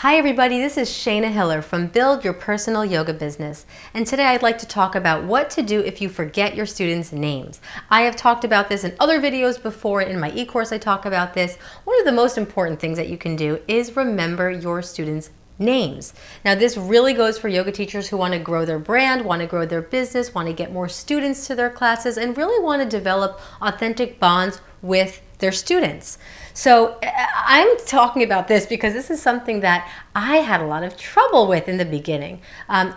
Hi everybody, this is Shayna Hiller from Build Your Personal Yoga Business, and today I'd like to talk about what to do if you forget your students' names. I have talked about this in other videos before. In my e-course I talk about this. One of the most important things that you can do is remember your students' names. Now this really goes for yoga teachers who want to grow their brand, want to grow their business, want to get more students to their classes, and really want to develop authentic bonds with their students. So I'm talking about this because this is something that I had a lot of trouble with in the beginning.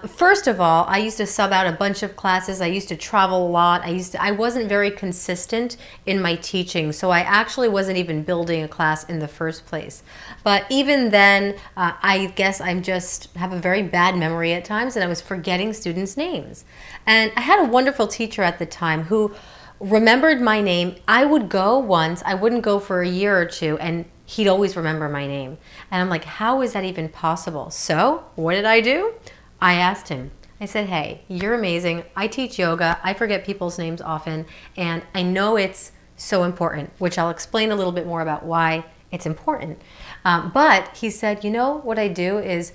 First of all, I used to sub out a bunch of classes. I used to travel a lot. I wasn't very consistent in my teaching, so I actually wasn't even building a class in the first place. But even then, I guess I just have a very bad memory at times, and I was forgetting students' names. And I had a wonderful teacher at the time who remembered my name. I would go once, I wouldn't go for a year or two, and he'd always remember my name. And I'm like, how is that even possible? So what did I do? I asked him. I said, hey, you're amazing. I teach yoga. I forget people's names often, and I know it's so important, which I'll explain a little bit more about why it's important. But he said, you know what I do is,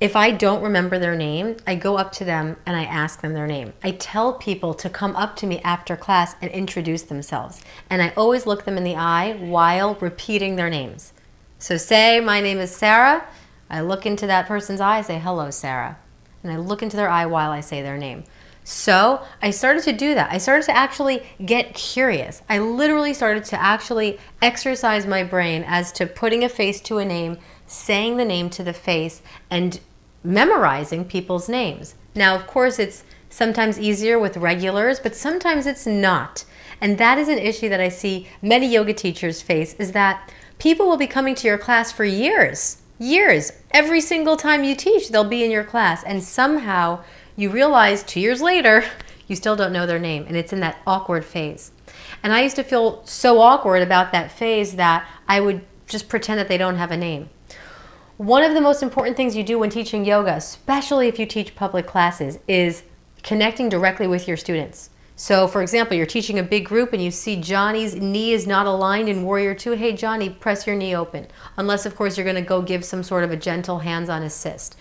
if I don't remember their name, I go up to them and I ask them their name. I tell people to come up to me after class and introduce themselves. And I always look them in the eye while repeating their names. So say my name is Sarah. I look into that person's eye, I say, hello, Sarah. And I look into their eye while I say their name. So I started to do that. I started to actually get curious. I literally started to actually exercise my brain as to putting a face to a name, saying the name to the face, and memorizing people's names. Now, of course, it's sometimes easier with regulars, but sometimes it's not. And that is an issue that I see many yoga teachers face, is that people will be coming to your class for years. Every single time you teach, they'll be in your class. And somehow you realize 2 years later, you still don't know their name. And it's in that awkward phase. And I used to feel so awkward about that phase that I would just pretend that they don't have a name. One of the most important things you do when teaching yoga, especially if you teach public classes, is connecting directly with your students. So for example, you're teaching a big group and you see Johnny's knee is not aligned in Warrior 2. Hey Johnny, press your knee open. Unless of course you're going to go give some sort of a gentle hands-on assist.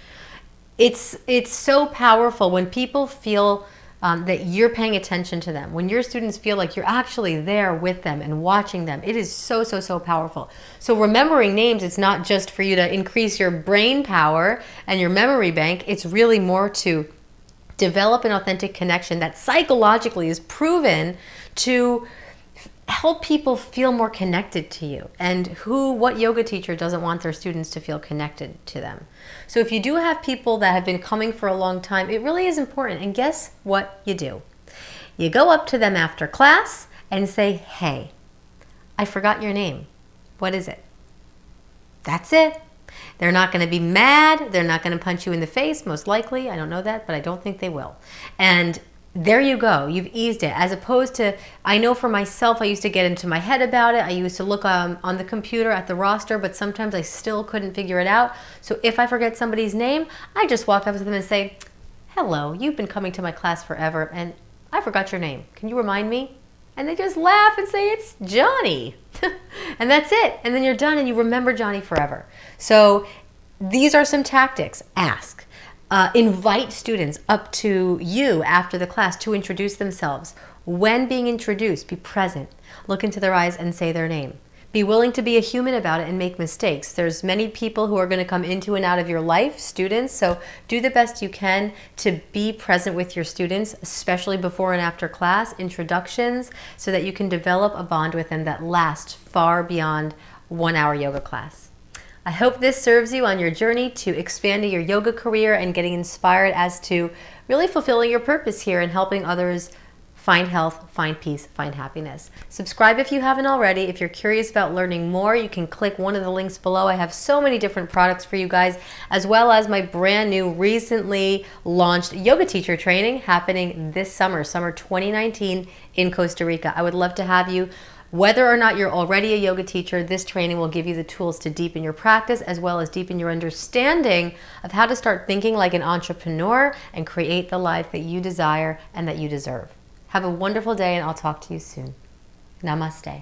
It's so powerful when people feel that you're paying attention to them. When your students feel like you're actually there with them and watching them, it is so, so, so powerful. So remembering names, it's not just for you to increase your brain power and your memory bank. It's really more to develop an authentic connection that psychologically is proven to help people feel more connected to you. And what yoga teacher doesn't want their students to feel connected to them? So if you do have people that have been coming for a long time, it really is important. And guess what you do? You go up to them after class and say, hey, I forgot your name. What is it? That's it. They're not going to be mad. They're not going to punch you in the face, most likely. I don't know that, but I don't think they will. And there you go. You've eased it. As opposed to, I know for myself, I used to get into my head about it. I used to look on the computer at the roster, but sometimes I still couldn't figure it out. So if I forget somebody's name, I just walk up to them and say, hello, you've been coming to my class forever, and I forgot your name. Can you remind me? And they just laugh and say, it's Johnny. And that's it. And then you're done and you remember Johnny forever. So these are some tactics. Ask. Invite students up to you after the class to introduce themselves. When being introduced, be present. Look into their eyes and say their name. Be willing to be a human about it and make mistakes. There's many people who are going to come into and out of your life, students, so do the best you can to be present with your students, especially before and after class, introductions, so that you can develop a bond with them that lasts far beyond 1 hour yoga class. I hope this serves you on your journey to expanding your yoga career and getting inspired as to really fulfilling your purpose here and helping others find health, find peace, find happiness. Subscribe if you haven't already. If you're curious about learning more, you can click one of the links below. I have so many different products for you guys, as well as my brand new, recently launched yoga teacher training happening this summer, summer 2019 in Costa Rica. I would love to have you. Whether or not you're already a yoga teacher, this training will give you the tools to deepen your practice as well as deepen your understanding of how to start thinking like an entrepreneur and create the life that you desire and that you deserve. Have a wonderful day, and I'll talk to you soon. Namaste.